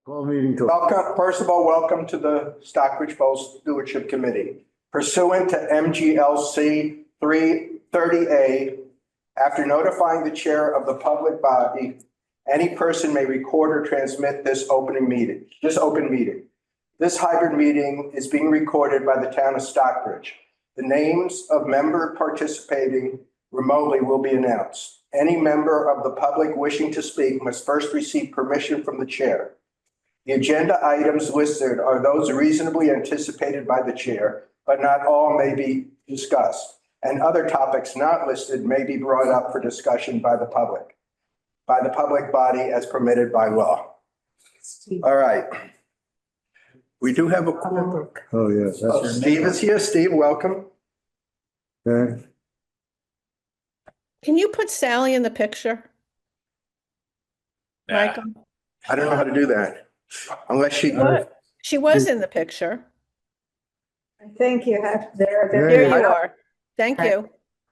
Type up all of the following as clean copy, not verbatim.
Call meeting to. Welcome, first of all, welcome to the Stockbridge Bowl Stewardship Committee. Pursuant to MGLC 330A, after notifying the chair of the public body, any person may record or transmit this open meeting. This hybrid meeting is being recorded by the town of Stockbridge. The names of member participating remotely will be announced. Any member of the public wishing to speak must first receive permission from the chair. The agenda items listed are those reasonably anticipated by the chair, but not all may be discussed, and other topics not listed may be brought up for discussion by the public body as permitted by law. All right. We do have a quorum. Oh, yes, Oh, that's Steve is here. Steve, welcome. okay. Can you put Sally in the picture? Michael? I don't know how to do that unless she. What? She was in the picture. I think you have, there. Here I you don't- are. Thank you.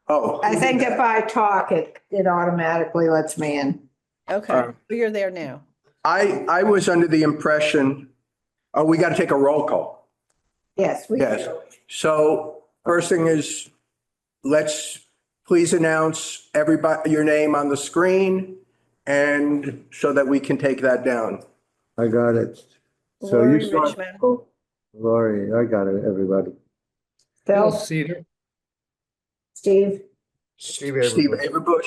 Oh. I think if I talk, it automatically lets me in. Okay, you're there now. I was under the impression, we got to take a roll call. Yes, we Yes. do. So first thing is, let's please announce everybody, your name on the screen, and so that we can take that down. I got it. So Lori you saw, Richmond. Lori, I got it, everybody. Phil, Cedar. Steve, Steve Steve Averbush,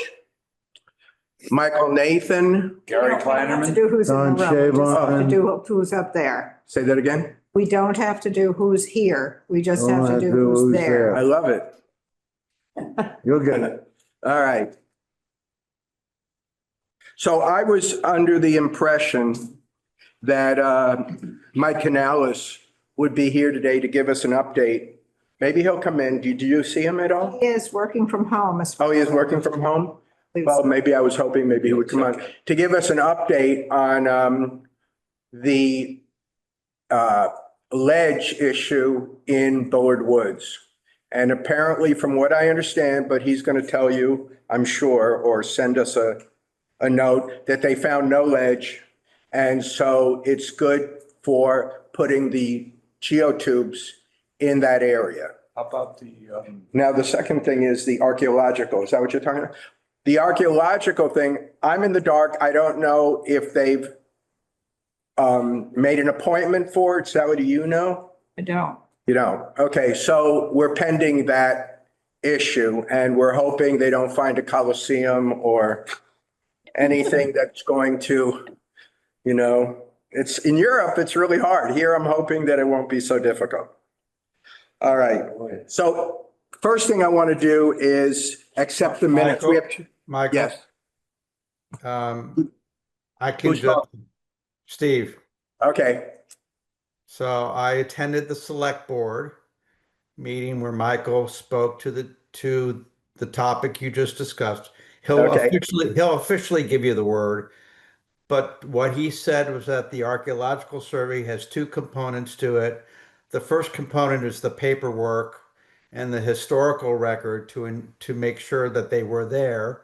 Michael Nathan, Gary to Kleinerman. do who's in the Don room, we just have to Shavon. do who's up there. say that again? We don't have to do who's here. We just Don't have to have do to do who's who's there. I love it. You'll get it. All right. So I was under the impression that Mike Canales would be here today to give us an update. Maybe he'll come in. Do you see him at all? He is working from home. Oh, he is working from home? Well, maybe I was hoping maybe he would come on to give us an update on the ledge issue in Bullard Woods. And apparently, from what I understand, but he's going to tell you, I'm sure, or send us a note that they found no ledge. And so it's good for putting the geotubes in that area. How about the, Now, the second thing is the archaeological. Is that what you're talking about? The archaeological thing, I'm in the dark. I don't know if they've made an appointment for it. Sally, do you know? I don't. You don't? Okay, so we're pending that issue and we're hoping they don't find a coliseum or anything that's going to, it's in Europe, it's really hard. Here, I'm hoping that it won't be so difficult. All right. So first thing I want to do is accept the minutes. We have, Michael? yes. I can Who's just, talking? Steve. Okay. So I attended the select board meeting where Michael spoke to the topic you just discussed. Okay. He'll officially give you the word. But what he said was that the archaeological survey has two components to it. The first component is the paperwork and the historical record to make sure that they were there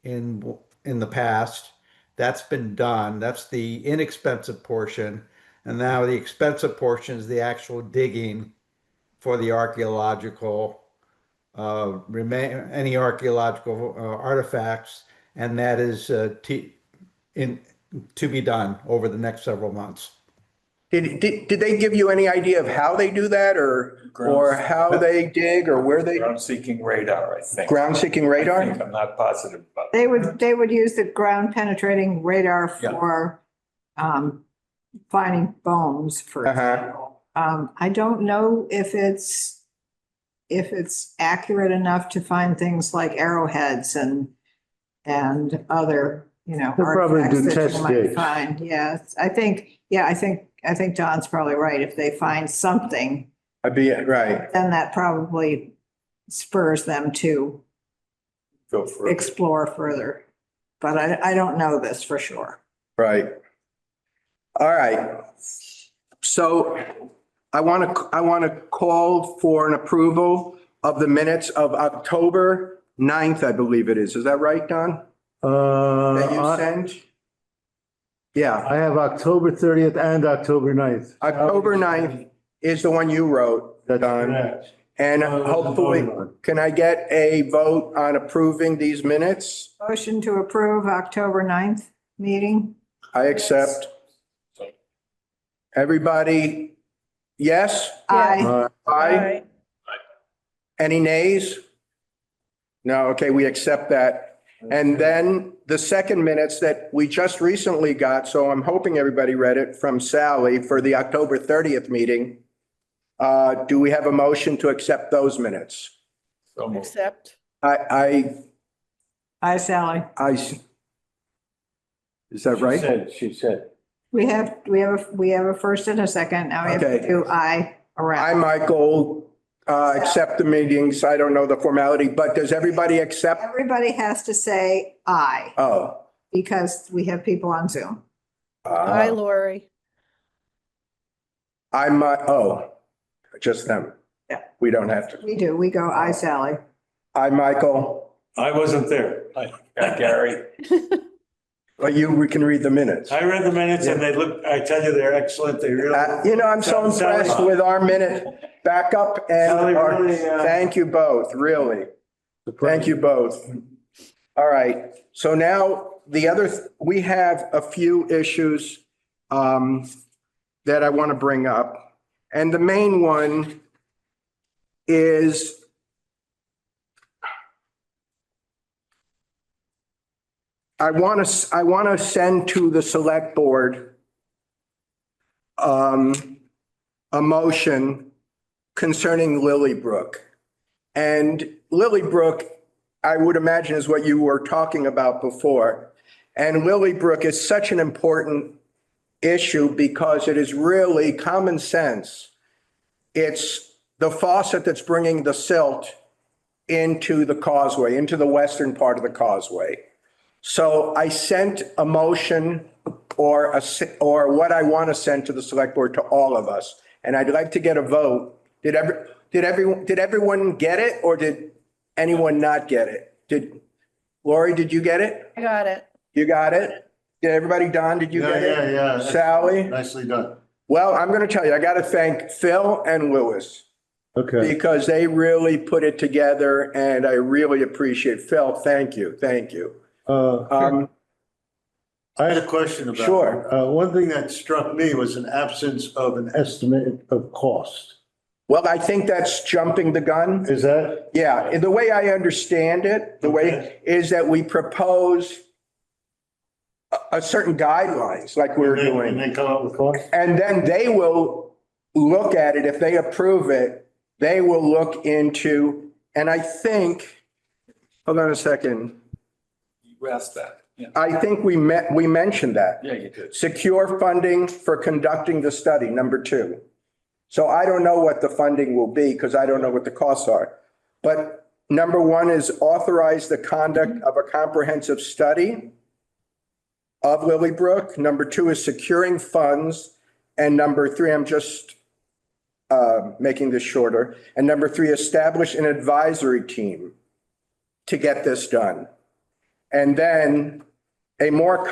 in the past. That's been done. That's the inexpensive portion. And now the expensive portion is the actual digging for the archaeological any archaeological artifacts, and that is to be done over the next several months. Did they give you any idea of how they do that or how they dig or where they Ground seeking radar, I think. ground seeking I radar? think, I'm not positive about. They would use the ground penetrating radar for finding bones, for example. I don't know if it's accurate enough to find things like arrowheads and other, They'll probably artifacts do that test you might digs. find. I think Don's probably right. If they find something, I'd be right. then that probably spurs them to Go for it. explore further. But I don't know this for sure. Right. All right. So I want to call for an approval of the minutes of October 9th, I believe it is. Is that right, Don? That you I sent? Yeah, I have October 30th and October 9th. October 9th is the one you wrote, That's Don. correct. And Well, hopefully, voted on. can I get a vote on approving these minutes? Motion to approve October 9th meeting. I accept. Everybody, yes? Aye. Aye. Any nays? No, okay, we accept that. And then the second minutes that we just recently got, so I'm hoping everybody read it, from Sally for the October 30th meeting. Do we have a motion to accept those minutes? So moved. Accept. I, Aye, Sally. is that right? She said. We have a first and a second. Now we have Okay. to do aye I, around. Michael, accept the meetings. I don't know the formality, but does everybody accept? Everybody has to say aye Oh. because we have people on Zoom. Hi, Lori. I'm, just them. Yeah. We don't have to. We do. We go aye, Sally. I, Michael, I wasn't there. Gary. but we can read the minutes. I read the minutes and they look, I tell you, they're excellent. They really. I'm so Sally- impressed with our minute backup and Sally really, thank you both, really. Thank you both. All right, so now we have a few issues that I want to bring up. And the main one is I want to send to the select board a motion concerning Lilybrook. And Lilybrook, I would imagine, is what you were talking about before. And Lilybrook is such an important issue because it is really common sense. It's the faucet that's bringing the silt into the causeway, into the western part of the causeway. So I sent a motion or what I want to send to the select board to all of us. And I'd like to get a vote. Did everyone get it or did anyone not get it? Lori, did you get it? I got it. You got it? Did everybody, Don, did you get it? Yeah. Sally? Nicely done. Well, I'm going to tell you, I got to thank Phil and Lewis Okay. because they really put it together and I really appreciate Phil. Thank you. Thank you. I had a question about. Sure. One thing that struck me was an absence of an estimate of cost. Well, I think that's jumping the gun. Is that? Yeah, and the way I understand it, the way is that we propose a certain guidelines like we're And doing. then come up with cost? And then they will look at it. If they approve it, they will look into, and I think, hold on a second. You asked that. Yeah. I think we mentioned that. Yeah, you did. Secure funding for conducting the study, number 2. So I don't know what the funding will be because I don't know what the costs are. But number 1 is authorize the conduct of a comprehensive study of Lilybrook. Number 2 is securing funds. And number 3, I'm just making this shorter. And number 3, establish an advisory team to get this done. And then a more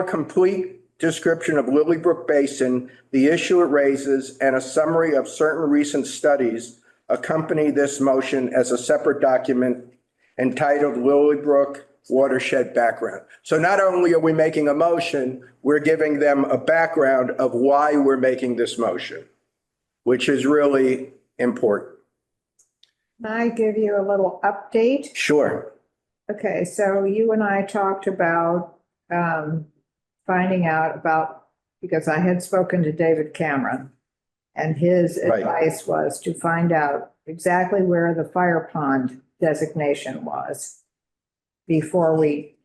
complete description of Lilybrook Basin, the issue it raises, and a summary of certain recent studies accompany this motion as a separate document entitled Lilybrook Watershed Background. So not only are we making a motion, we're giving them a background of why we're making this motion, which is really important. Can I give you a little update? Sure. Okay, so you and I talked about finding out about, because I had spoken to David Cameron, and his Right. advice was to find out exactly where the fire pond designation was before we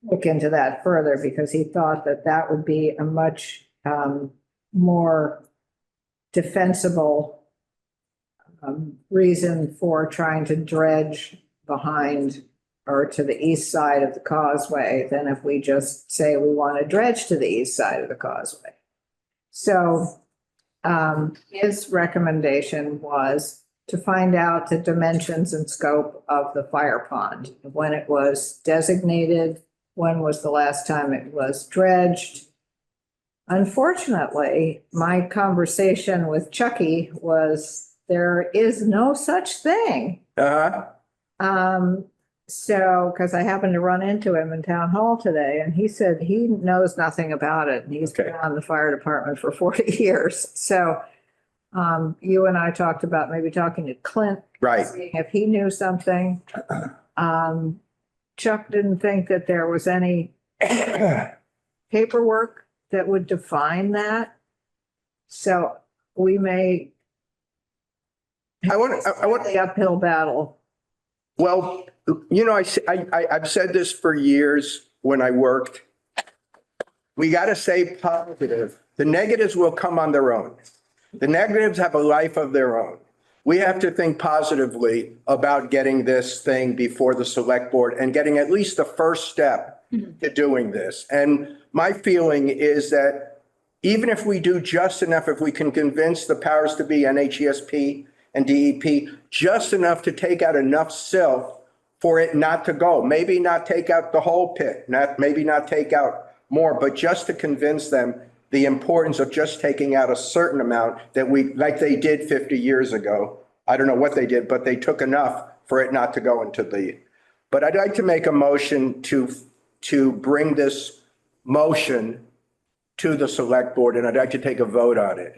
look into that further, because he thought that that would be a much more defensible reason for trying to dredge behind or to the east side of the causeway than if we just say we want to dredge to the east side of the causeway. So his recommendation was to find out the dimensions and scope of the fire pond. When it was designated when was the last time it was dredged? Unfortunately, my conversation with Chucky was there is no such thing. Uh-huh. So, because I happened to run into him in town hall today and he said he knows nothing about it. And he's been Okay. on the fire department for 40 years. So, you and I talked about maybe talking to Clint, Right. seeing if he knew something. Chuck didn't think that there was any paperwork that would define that. So we may I want, the uphill battle. well, you know, I've said this for years when I worked. We got to stay positive. The negatives will come on their own. The negatives have a life of their own. We have to think positively about getting this thing before the select board and getting at least the first step to doing this. And my feeling is that even if we do just enough, if we can convince the powers to be NHESP and DEP, just enough to take out enough silt for it not to go, maybe not take out the whole pit, maybe not take out more, but just to convince them the importance of just taking out a certain amount that like they did 50 years ago. I don't know what they did, but they took enough for it not to go into but I'd like to make a motion to bring this motion to the select board, and I'd like to take a vote on it.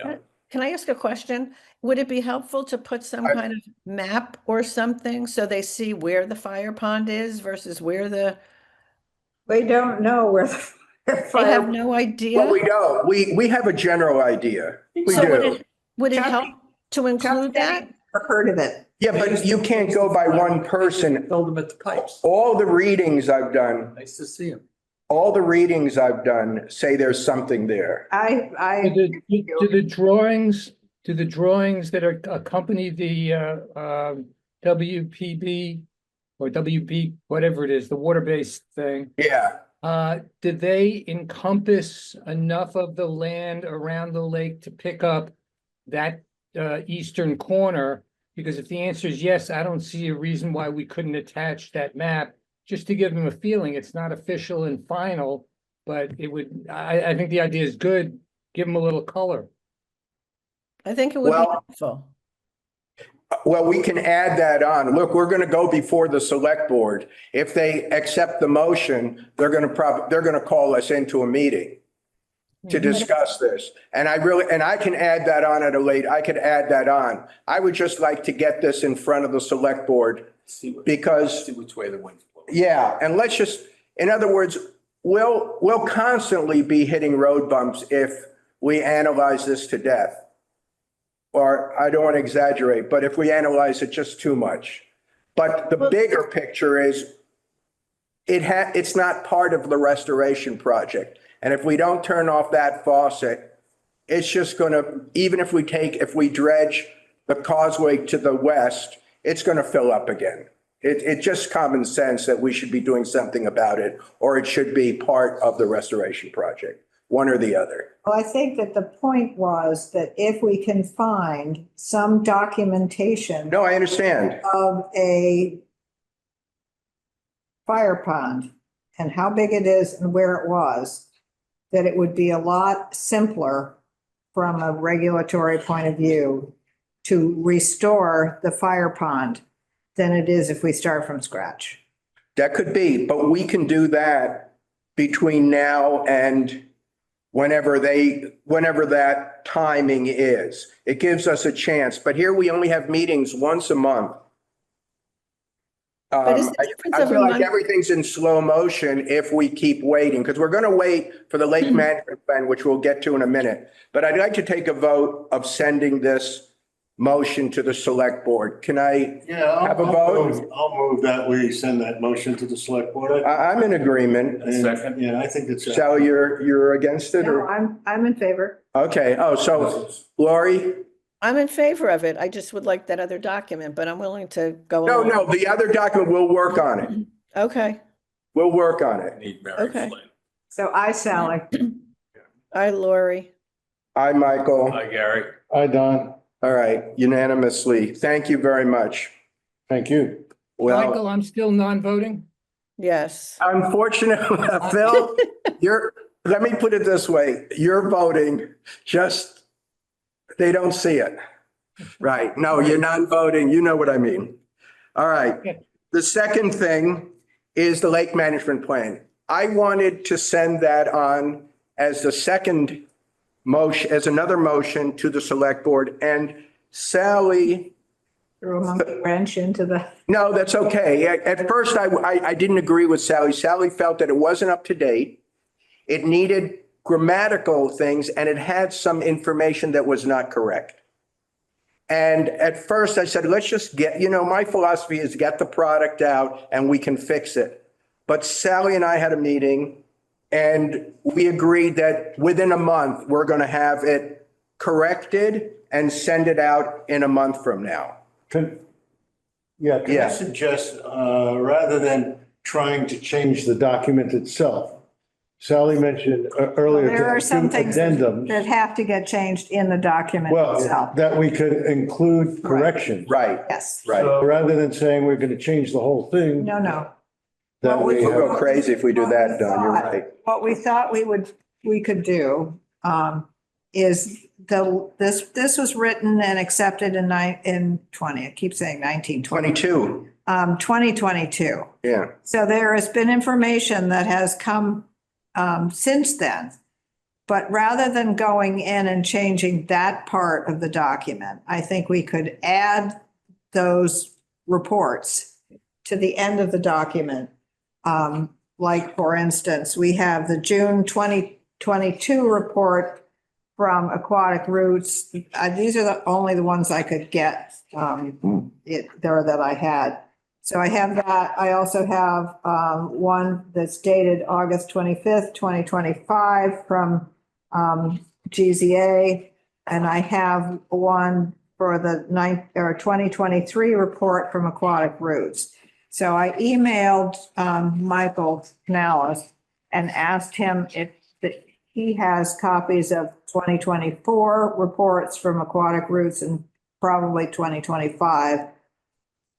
Can I ask a question? Would it be helpful to put some kind of map or something so they see where the fire pond is versus where We don't know where the they have fire. no Well, idea? we don't. We have a general idea. We So do. would it Chuck- help to include that? Never heard of it. Yeah, but you can't go by one person. Build them at the pipes. All the readings I've done, Nice to see them. all the readings I've done say there's something there. Do the drawings that are accompany the WPB or WB, whatever it is, the water-based thing, Yeah. did they encompass enough of the land around the lake to pick up that eastern corner? Because if the answer is yes, I don't see a reason why we couldn't attach that map, just to give them a feeling. It's not official and final, but it would, I think the idea is good. Give them a little color. I think it would be Well- helpful. Well, we can add that on. Look, we're going to go before the select board. If they accept the motion, they're going to call us into a meeting to discuss this. And I can add that on I could add that on. I would just like to get this in front of the select board because, See which way the wind's blowing. yeah, and let's just, in other words, we'll constantly be hitting road bumps if we analyze this to death. Or I don't want to exaggerate, but if we analyze it just too much. But the bigger picture is it's not part of the restoration project. And if we don't turn off that faucet, it's just going to, even if we dredge the causeway to the west, it's going to fill up again. It's just common sense that we should be doing something about it, or it should be part of the restoration project, one or the other. Well, I think that the point was that if we can find some documentation No, I understand. of a fire pond and how big it is and where it was, that it would be a lot simpler from a regulatory point of view to restore the fire pond than it is if we start from scratch. That could be, but we can do that between now and whenever that timing is. It gives us a chance, but here we only have meetings once a month. But is the difference I of a feel like month- everything's in slow motion if we keep waiting, because we're going to wait for the lake management plan, which we'll get to in a minute. But I'd like to take a vote of sending this motion to the select board. Can I Yeah. have a vote? I'll move that we send that motion to the select board. I'm in agreement. And, Second. Yeah, I think it's. Sal, you're against it, No, or? I'm in favor. Okay, oh, so Lori? I'm in favor of it. I just would like that other document, but I'm willing to go. No, along. no, the other document, we'll work on it. Okay, We'll work on it. Need Mary Okay. Flynn. So Sally. Hi, Lori. Hi, Michael. Hi, Gary. Hi, Don. All right, unanimously. Thank you very much. Thank you. Well, Michael, I'm still non-voting. Yes. Unfortunately, Phil, let me put it this way, you're voting, just, they don't see it. Right, no, you're not voting, you know what I mean. All right, the second thing is the lake management plan. I wanted to send that on as the second motion, as another motion to the select board, and Sally. Threw a monkey wrench into the, No, that's okay. At first, I didn't agree with Sally. Sally felt that it wasn't up to date. It needed grammatical things and it had some information that was not correct. And at first I said, let's just get, my philosophy is get the product out and we can fix it. But Sally and I had a meeting and we agreed that within a month, we're going to have it corrected and send it out in a month from now. Can I suggest, rather than trying to change the document itself, Sally mentioned earlier. there are some two things addendums. that have to get changed in the document Well, itself. that we could include corrections. Right, Yes. right. So rather than saying we're going to change the whole thing. No. That we We'll go have, crazy if we do that, Don, you're right. What we thought we could do, is this was written and accepted in 20, I keep saying 1920, 22, 2022. yeah. So there has been information that has come since then. But rather than going in and changing that part of the document, I think we could add those reports to the end of the document. Like, for instance, we have the June 2022 report from Aquatic Roots. These are only the ones I could get that I had. So I have that. I also have one that's dated August 25th, 2025 from GZA. And I have one for the 2023 report from Aquatic Roots. So I emailed Michael Canales and asked him if he has copies of 2024 reports from Aquatic Roots and probably 2025.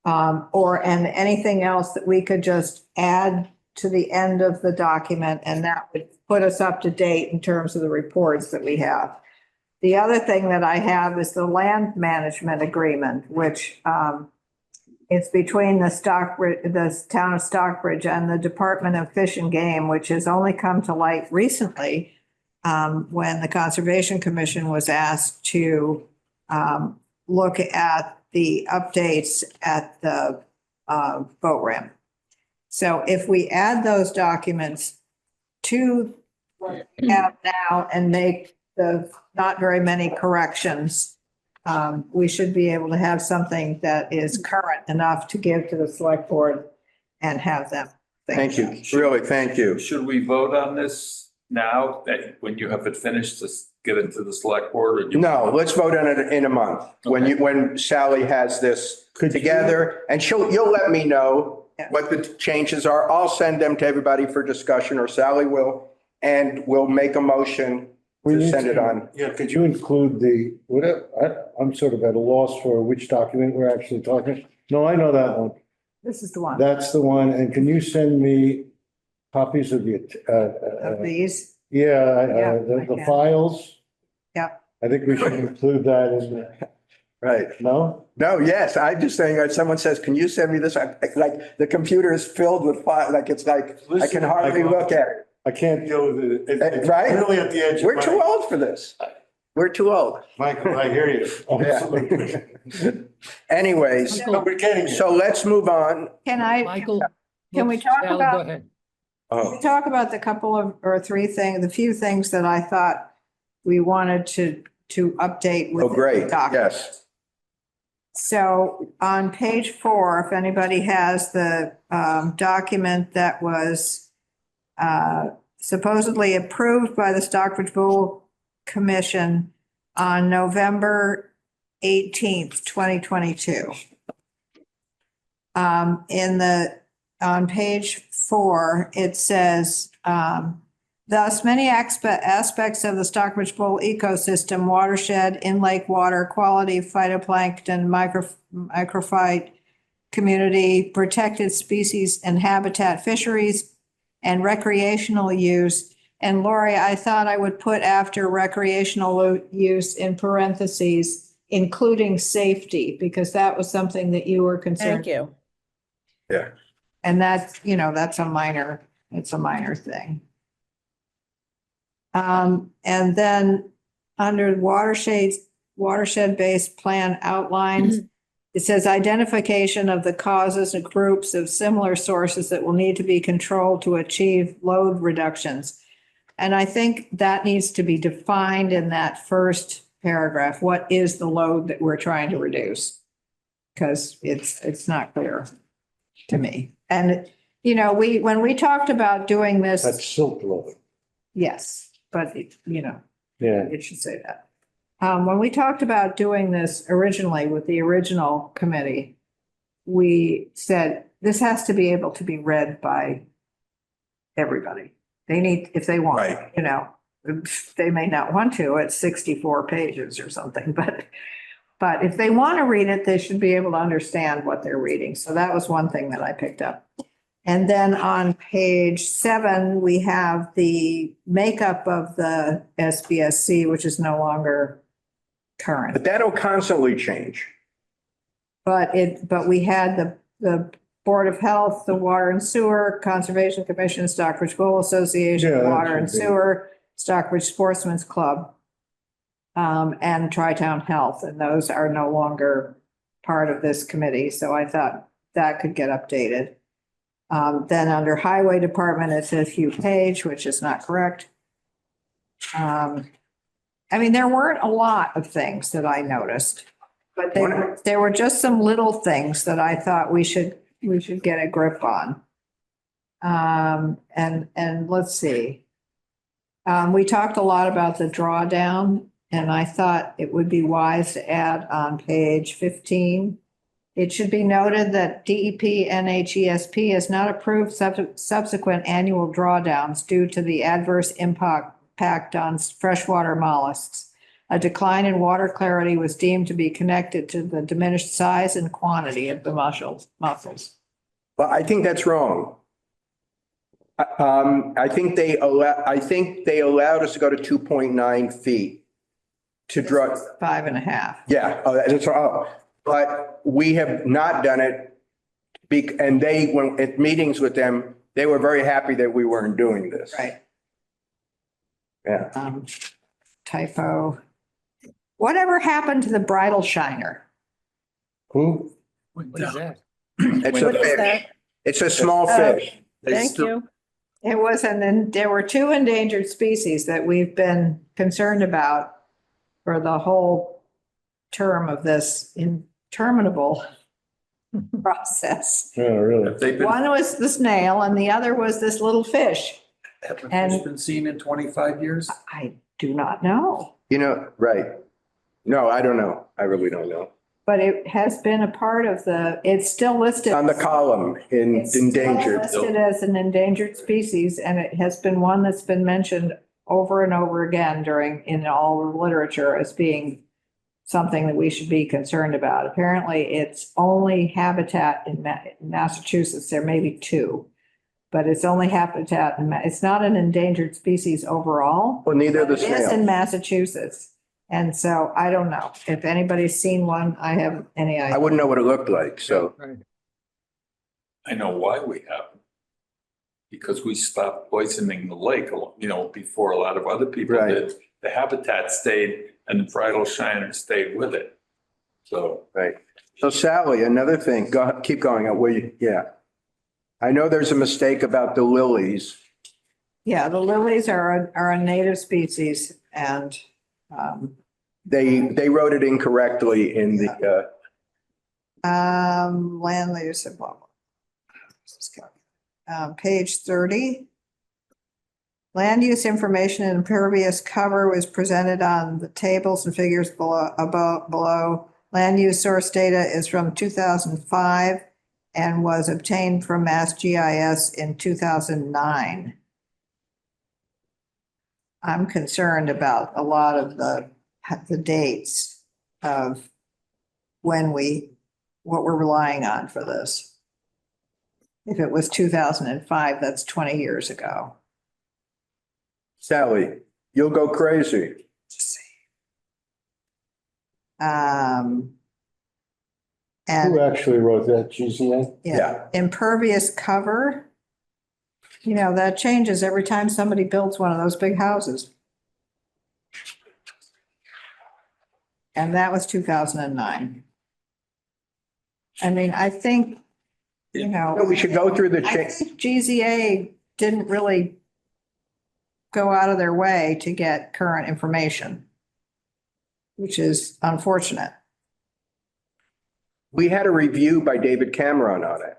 And anything else that we could just add to the end of the document, and that would put us up to date in terms of the reports that we have. The other thing that I have is the land management agreement, which it's between the town of Stockbridge and the Department of Fish and Game, which has only come to light recently when the Conservation Commission was asked to look at the updates at the boat ramp. So if we add those documents to what we have now and make the not very many corrections, we should be able to have something that is current enough to give to the select board and have them. Thank you, really, thank you. Should we vote on this now, that when you have it finished, just get it to the select board? Or No, let's vote on it in a month, when Sally has this together, and you'll let me know what the changes are. I'll send them to everybody for discussion, or Sally will, and we'll make a motion to send it on. Yeah, could you include I'm sort of at a loss for which document we're actually talking. No, I know that one. This is the one That's the one. And can you send me copies of the, of these. the can. files? Yep. I think we should include that in the, Right. no? No, yes, I'm just saying, someone says, can you send me this? Like, the computer is filled with files, like, it's like, I can hardly look at it. I can't deal with it. It's Right? really at the edge. We're too old for this. We're too old. Michael, I hear you. Absolutely. Anyways, No, we're getting it. so let's move on. Michael? Can we talk Sal, about- Go ahead. Oh, Talk about the few things that I thought we wanted to update with. oh, great, the document. yes. So on page 4, if anybody has the document that was supposedly approved by the Stockbridge Bowl Commission on November 18th, 2022. On page 4, it says, thus many aspects of the Stockbridge Bowl ecosystem, watershed, in-lake water quality, phytoplankton, microphyte, community, protected species and habitat fisheries, and recreational use. And Lori, I thought I would put after recreational use in parentheses, including safety, because that was something that you were concerned. Thank you. Yeah. And that's, you know, it's a minor thing. And then under watershed-based plan outlines, it says identification of the causes and groups of similar sources that will need to be controlled to achieve load reductions. And I think that needs to be defined in that first paragraph. What is the load that we're trying to reduce? Because it's not clear to me. And, you know, when we talked about doing That's this, silt load. yes, but you know, Yeah. it should say that. When we talked about doing this originally with the original committee, we said this has to be able to be read by everybody. They need, if they want, Right. you know, they may not want to, it's 64 pages or something, but if they want to read it, they should be able to understand what they're reading. So that was one thing that I picked up. And then on page 7, we have the makeup of the SBSC, which is no longer current. But that'll constantly change. But we had the Board of Health, the Water and Sewer, Conservation Commission, Stockbridge Bowl Association, Yeah, that Water and should be. Sewer, Stockbridge Sportsman's Club, and Tri-Town Health, and those are no longer part of this committee. So I thought that could get updated. Then under Highway Department, it says Hugh Page, which is not correct. I mean, there weren't a lot of things that I noticed, but there were just some little things that I thought we should get a grip on. And let's see. We talked a lot about the drawdown, and I thought it would be wise to add on page 15. It should be noted that DEP NHESP has not approved subsequent annual drawdowns due to the adverse impact on freshwater mollusks. A decline in water clarity was deemed to be connected to the diminished size and quantity of the mussels. Well, I think that's wrong. I think they allowed us to go to 2.9 feet to draw. 5.5. Yeah, but we have not done it. And when at meetings with them, they were very happy that we weren't doing this. Right. Yeah. Typo. Whatever happened to the bridal shiner? Who? What is that? It's a What is fish. that? It's a small Oh. fish. Thank you. It was, and then there were 2 endangered species that we've been concerned about for the whole term of this interminable process. Yeah, really. They've been, One was the snail and the other was this little fish. have the and- fish been seen in 25 years? I do not know, You know, right. No, I don't know. I really don't know. but it has been a part of it's still listed. On the column in It's still endangered. listed as an endangered species, and it has been one that's been mentioned over and over again in all the literature as being something that we should be concerned about. Apparently, it's only habitat in Massachusetts. There may be 2, but it's only habitat, it's not an endangered species overall. Well, neither of the It is in snails. Massachusetts. And so I don't know if anybody's seen one. I haven't any I idea. wouldn't know what it looked like, so. Right. I know why we haven't. Because we stopped poisoning the lake, before a lot of other people Right. did. The habitat stayed and the bridal shiner stayed with it. So Right. So Sally, another thing, keep going. Yeah. I know there's a mistake about the lilies. Yeah, the lilies are a native species and They wrote it incorrectly in the, land use and blah, blah. Page 30. Land use information and impervious cover was presented on the tables and figures below. Land use source data is from 2005 and was obtained from Mass GIS in 2009. I'm concerned about a lot of the dates of when we what we're relying on for this. If it was 2005, that's 20 years ago. Sally, you'll go crazy. Um, Who and actually wrote that, GZA? yeah, impervious cover. You know, that changes every time somebody builds one of those big houses. And that was 2009. I mean, I think, you know. We should go through the I change. think GZA didn't really go out of their way to get current information, which is unfortunate. We had a review by David Cameron on it,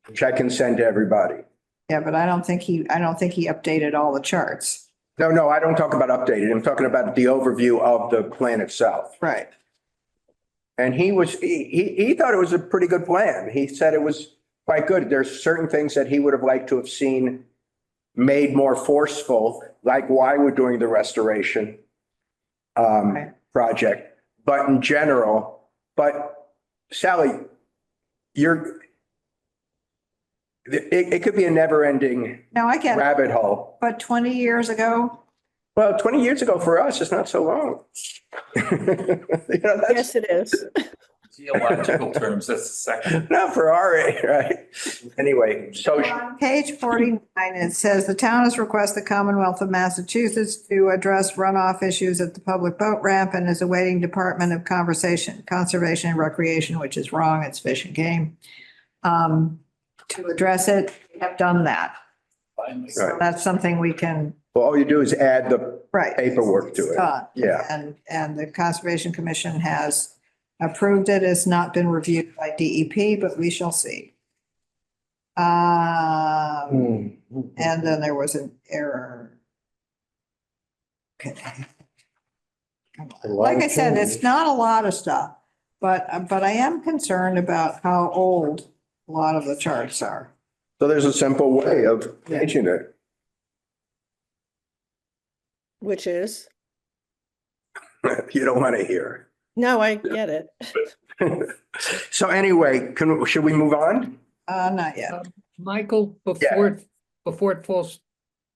which I can send to everybody. Yeah, but I don't think he updated all the charts. No, I don't talk about updated. I'm talking about the overview of the plan itself. Right. And he thought it was a pretty good plan. He said it was quite good. There's certain things that he would have liked to have seen made more forceful, like why we're doing the restoration project. But in general, Sally, it could be a never ending No, I get it, rabbit hole. but 20 years ago, Well, 20 years ago for us, it's not so long. Yes, it is. Geological terms, that's the second. Not for our age, right? Anyway, so on page 49, it says the town has requested the Commonwealth of Massachusetts to address runoff issues at the public boat ramp and is awaiting Department of Conservation and Recreation, which is wrong, it's Fish and Game. To address it, we have done that. So that's something we can, well, all you do is add the right. paperwork to it. Yeah. And the Conservation Commission has approved it. It's not been reviewed by DEP, but we shall see. And then there was an error. Okay. Like I said, it's not a lot of stuff, but I am concerned about how old a lot of the charts are. So there's a simple way of changing it. Which is, You don't want to hear. no, I get it. So anyway, should we move on? Not yet. Michael, before it falls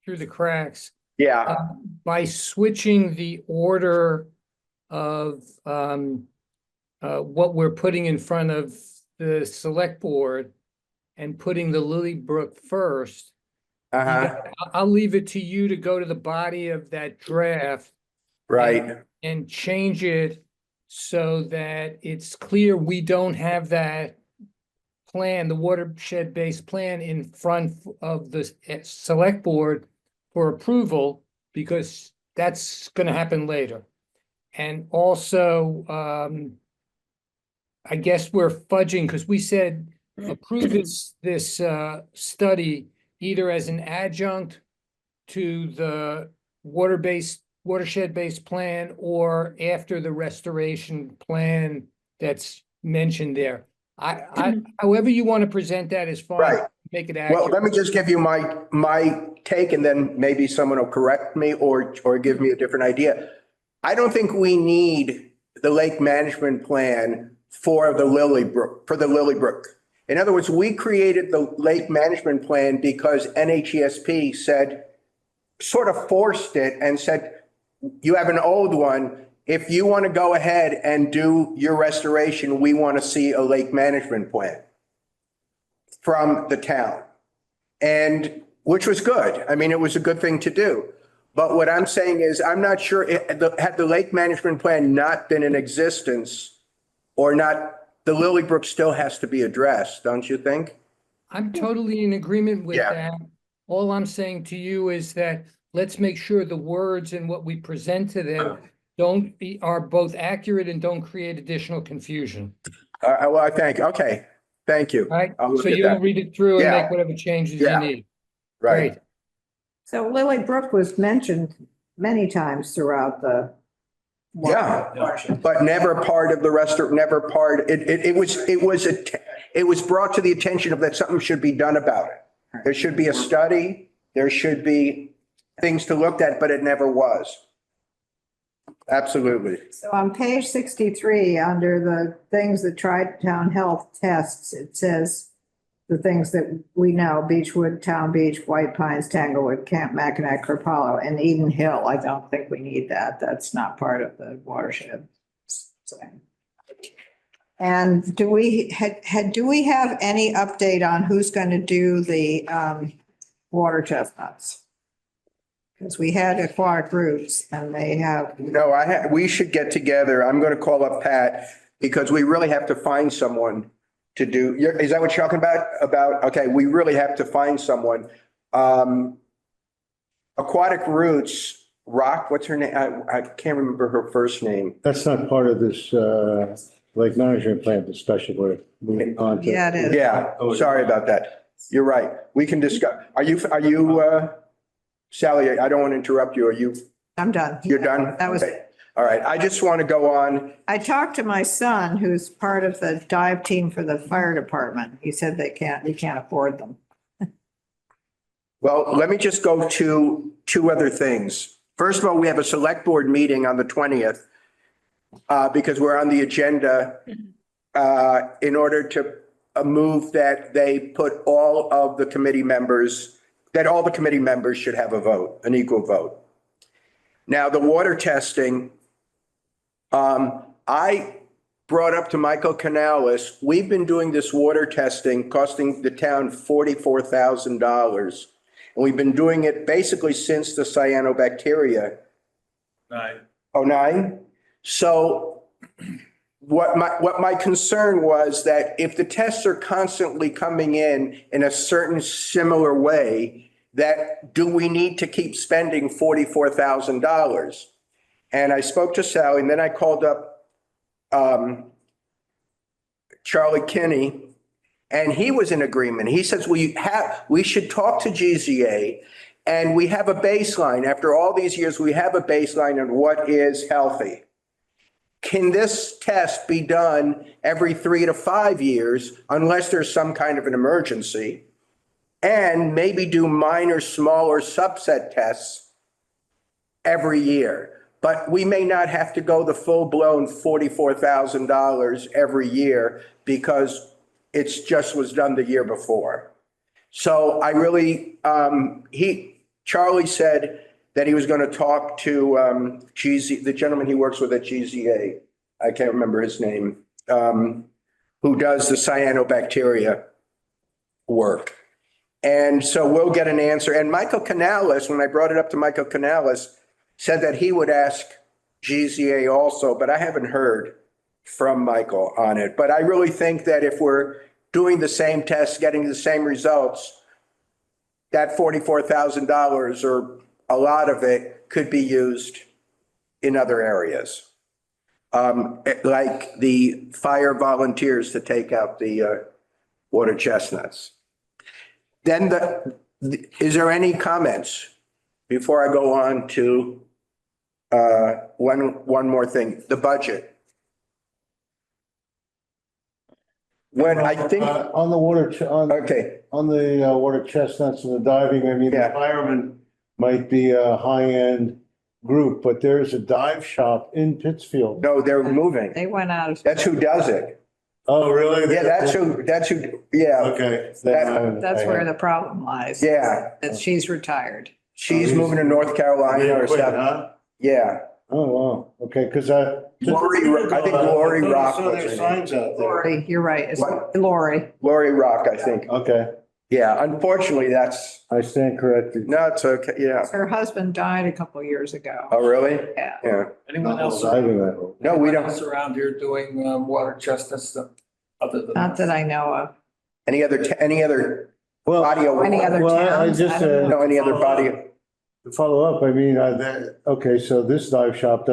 through the cracks, Yeah, by switching the order of what we're putting in front of the select board and putting the Lilybrook first, I'll leave it to you to go to the body of that draft right. and change it so that it's clear we don't have that plan, the watershed-based plan in front of the select board for approval, because that's going to happen later. And also, I guess we're fudging because we said approve this study either as an adjunct to the watershed-based plan or after the restoration plan that's mentioned there. However you want to present that is fine. Right. Make it Well, accurate. let me just give you my take and then maybe someone will correct me or give me a different idea. I don't think we need the lake management plan for the Lilybrook. In other words, we created the lake management plan because NHESP sort of forced it and said, you have an old one. If you want to go ahead and do your restoration, we want to see a lake management plan from the town. And which was good. I mean, it was a good thing to do. But what I'm saying is, I'm not sure had the lake management plan not been in existence or not, the Lilybrook still has to be addressed, don't you think? I'm totally in agreement with Yeah. that. All I'm saying to you is that let's make sure the words and what we present to them are both accurate and don't create additional confusion. Well, okay, thank you. All right, I'll look so at you'll that. read it through and Yeah. make whatever changes Yeah. you need. Right. Great. So Lilybrook was mentioned many times throughout the. Yeah, but never part of the it was brought to the attention of that something should be done about it. There should be a study, there should be things to look at, but it never was. Absolutely. So on page 63, under the things that Tri-Town Health tests, it says the things that we know, Beechwood, Town Beach, White Pines, Tanglewood, Camp Mackinac, Cropalo, and Eden Hill. I don't think we need that. That's not part of the watershed. So. And do we have any update on who's going to do the water chestnuts? Because we had aquatic roots and they have. No, we should get together. I'm going to call up Pat because we really have to find someone to do. Is that what you're talking about? Okay, we really have to find someone. Aquatic Roots, Rock, what's her name? I can't remember her first name. That's not part of this lake management plan discussion we're moving on to. Yeah, it is. Yeah, sorry about that. You're right. We can discuss. Are you, Sally, I don't want to interrupt you. Are you? I'm done. You're done? That was. Okay. All right. I just want to go on. I talked to my son, who's part of the dive team for the fire department. He said he can't afford them. Well, let me just go to two other things. First of all, we have a select board meeting on the 20th because we're on the agenda in order to move that they put all of the committee members, that all the committee members should have a vote, an equal vote. Now, the water testing, I brought up to Michael Canales, we've been doing this water testing costing the town $44,000. And we've been doing it basically since the cyanobacteria. 09. So what my concern was that if the tests are constantly coming in a certain similar way, that do we need to keep spending $44,000? And I spoke to Sally, and then I called up Charlie Kinney, and he was in agreement. He says we should talk to GZA, and we have a baseline. After all these years, we have a baseline on what is healthy. Can this test be done every 3 to 5 years unless there's some kind of an emergency? And maybe do minor, smaller subset tests every year. But we may not have to go the full-blown $44,000 every year because it's just was done the year before. So I really, Charlie said that he was going to talk to the gentleman he works with at GZA. I can't remember his name, who does the cyanobacteria work. And so we'll get an answer. And Michael Canales, when I brought it up to Michael Canales, said that he would ask GZA also, but I haven't heard from Michael on it. But I really think that if we're doing the same tests, getting the same results, that $44,000 or a lot of it could be used in other areas. Like the fire volunteers to take out the water chestnuts. Then is there any comments before I go on to one more thing, the budget? When I think On the water, okay, on the water chestnuts and the diving, I mean, the Yeah. firemen might be a high-end group, but there's a dive shop in Pittsfield. no, they're moving. They went out. That's who does it. Oh, really? Yeah, that's who, yeah, Okay. That's where the problem lies. yeah. That she's retired. She's moving to North Carolina or something. Huh? Yeah. Oh, wow. Okay, because Lori, I think Lori Rock saw was their her name. signs out there. Lori, you're right. It's What? Lori. Lori Rock, I think. Okay, Yeah, unfortunately, that's, I stand corrected. no, it's okay, yeah. Her husband died a couple of years ago. Oh, really? Yeah. Yeah. Anyone else, Diving that way. No, we anyone don't. else around here doing water chestnuts stuff other than? Not that I know of. Any other Well, body of, Any other well, I towns? just, I don't know. no, any other body of, to follow up, I mean, okay, so this dive shop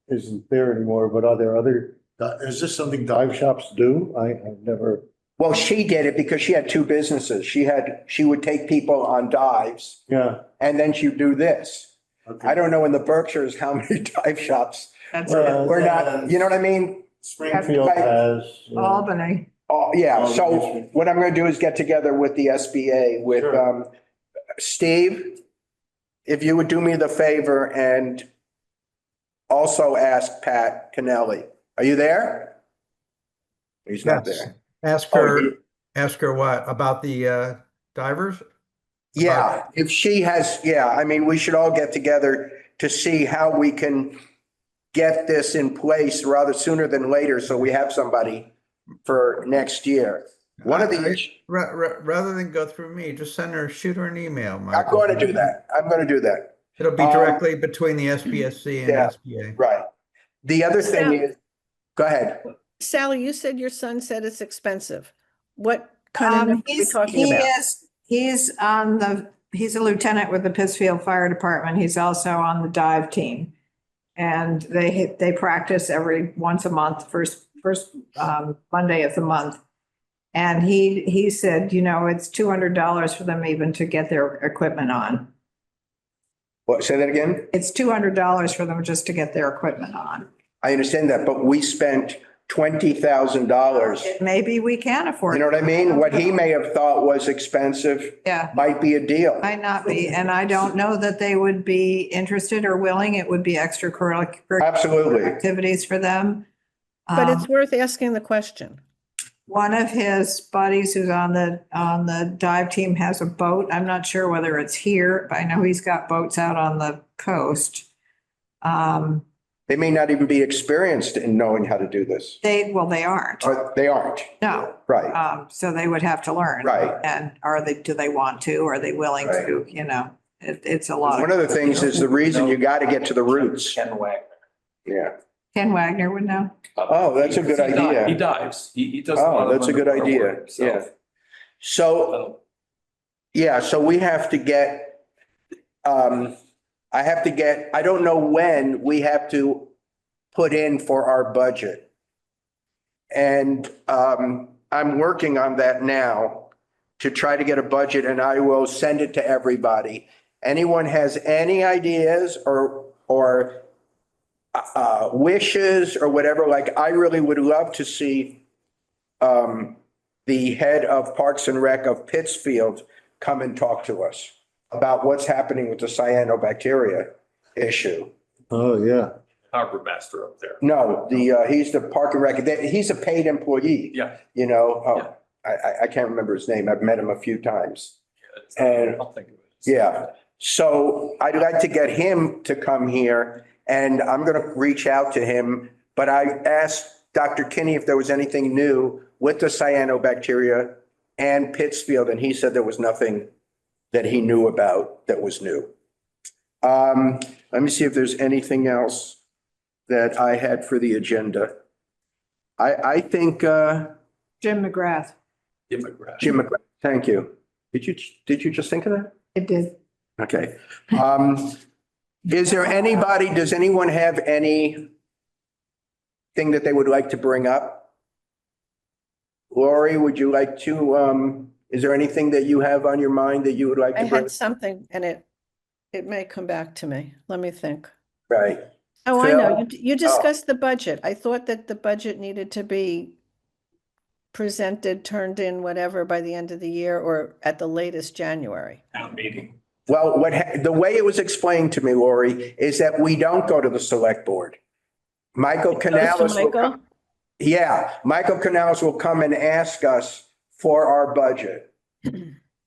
isn't there anymore, but are there other, is this something dive shops do? I've never. well, she did it because she had two businesses. She would take people on dives Yeah. and then she'd do this. Okay. I don't know in the Berkshires how many dive shops. That's Well, We're not, you know what I mean? Springfield Like- has. Albany. Oh, yeah, Oh, so yes. what I'm gonna do is get together with the SBA with, Sure. Steve, if you would do me the favor and also ask Pat Kennelly. Are you there? He's not Yes. there. Ask Oh, her, he- ask her what, about the divers? Yeah, if she has, yeah, I mean, we should all get together to see how we can get this in place rather sooner than later, so we have somebody for next year. One of the, Rather than go through me, just shoot her an email, I'm Michael. going to do that. I'm going to do that. It'll be directly between the SPSC and yeah. SBA. Right. The other thing is, go ahead. Sally, you said your son said it's expensive. What kind of number are we talking He about? he's a lieutenant with the Pittsfield Fire Department. He's also on the dive team. And they practice once a month, first Monday of the month. And he said, it's $200 for them even to get their equipment on. What, say that again? It's $200 for them just to get their equipment on. I understand that, but we spent $20,000. Maybe we can afford. You know what I mean? What he may have thought was expensive Yeah, might be a deal. might not be. And I don't know that they would be interested or willing. It would be extracurricular Absolutely. activities for them. But it's worth asking the question. One of his buddies who's on the dive team has a boat. I'm not sure whether it's here, but I know he's got boats out on the coast. They may not even be experienced in knowing how to do this. They aren't. Or they aren't. No. Right. So they would have to learn. Right. And do they want to? Are they willing Right. to? It's a lot. One of the things is the reason you got to get to the roots. Ken Wagner. Yeah. Ken Wagner would know. Oh, that's a good idea. He dives. He does. a lot Oh, of that's a good underwater idea. work himself. Yeah. So, yeah, so we have to get, I don't know when we have to put in for our budget. And I'm working on that now to try to get a budget, and I will send it to everybody. Anyone has any ideas or wishes or whatever, like I really would love to see the head of Parks and Rec of Pittsfield come and talk to us about what's happening with the cyanobacteria issue. Oh, yeah. Harbor master up there. No, he's the Park and Rec, he's a paid employee. Yeah. I can't remember his name. I've met him a few times. I And- don't think of it. Yeah. So I'd like to get him to come here, and I'm going to reach out to him. But I asked Dr. Kinney if there was anything new with the cyanobacteria and Pittsfield, and he said there was nothing that he knew about that was new. Let me see if there's anything else that I had for the agenda. I think, Jim McGrath. Jim McGrath. Jim McGrath, thank you. Did you just think of that? It did. Okay. Does anyone have anything that they would like to bring up? Lori, would you like to, is there anything that you have on your mind that you would like I to bring? had something and it may come back to me. Let me think. Right. Oh, I know. Phil? You discussed the budget. I thought that the budget needed to be presented, turned in, whatever, by the end of the year or at the latest January. Town meeting. Well, the way it was explained to me, Lori, is that we don't go to the select board. Michael Goes to Canales will Michael? come. Yeah, Michael Canales will come and ask us for our budget.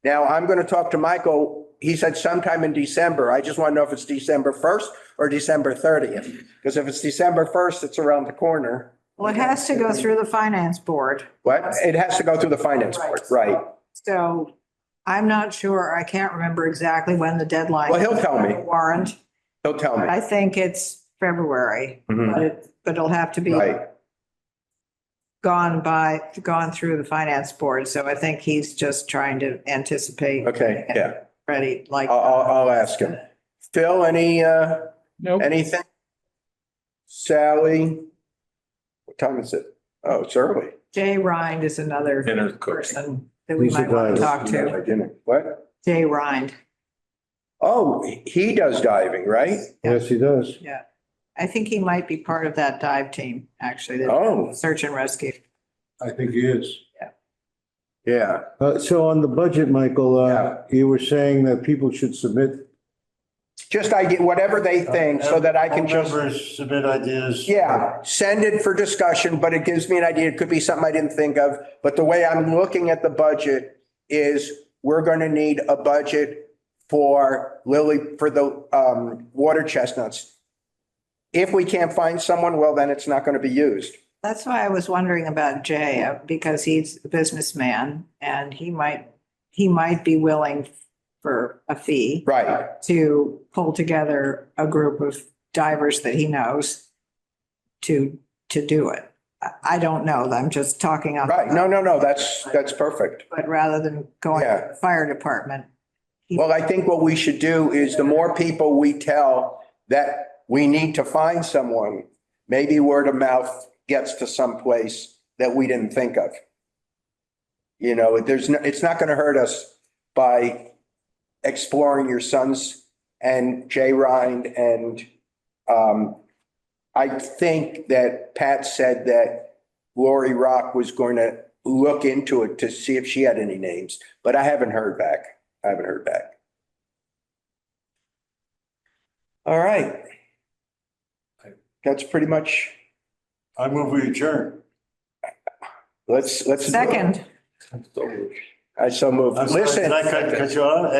Now, I'm going to talk to Michael. He said sometime in December. I just want to know if it's December 1st or December 30th. Because if it's December 1st, it's around the corner. Well, it has to go through the finance board. What? It has to go through the finance board, right? So I'm not sure. I can't remember exactly when the deadline. Well, he'll tell me. Warrant. He'll tell me. I think it's February, Mhm. but it'll have to be Right. gone through the finance board. So I think he's just trying to anticipate. Okay, yeah. Ready, like. I'll ask him. Phil, Nope. anything? Sally? What time is it? Oh, it's early. Jay Rind is another Dinner cooking. person that we He's the might want to guy talk I to. didn't. What? Jay Rind. Oh, he does diving, right? Yes, he does. Yeah. I think he might be part of that dive team, actually, the Oh, search and rescue. I think he is. yeah. So on the budget, Michael, Yeah. you were saying that people should submit just idea, whatever they think, so that I can All just. members submit ideas. Yeah, send it for discussion, but it gives me an idea. It could be something I didn't think of. But the way I'm looking at the budget is we're going to need a budget for the water chestnuts. If we can't find someone, well, then it's not going to be used. That's why I was wondering about Jay, because he's a businessman and he might be willing for a fee Right. to pull together a group of divers that he knows to do it. I don't know. I'm just talking out. Right. No. That's perfect. But rather than going to Yeah. the fire department. Well, I think what we should do is the more people we tell that we need to find someone, maybe word of mouth gets to some place that we didn't think of. You know, it's not going to hurt us by exploring your sons and Jay Rind. And I think that Pat said that Lori Rock was going to look into it to see if she had any names, but I haven't heard back. All right. That's pretty much, I move we adjourn. let's. Second, I so moved. I'm sorry, Listen. did I cut you off?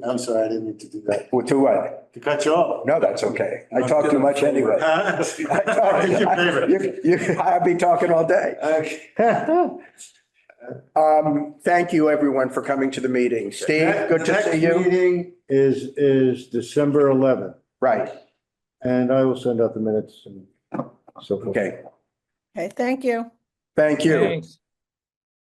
I'm sorry, I didn't mean to do that. To what? To cut you off. No, that's okay. I talk too much anyway. Huh? Your favorite. I'll be talking all day. Okay. Thank you, everyone, for coming to the meeting. Steve, good to see Next you. meeting is December 11th, Right, and I will send out the minutes and so forth. okay. Okay, thank you. Thank you. Thanks.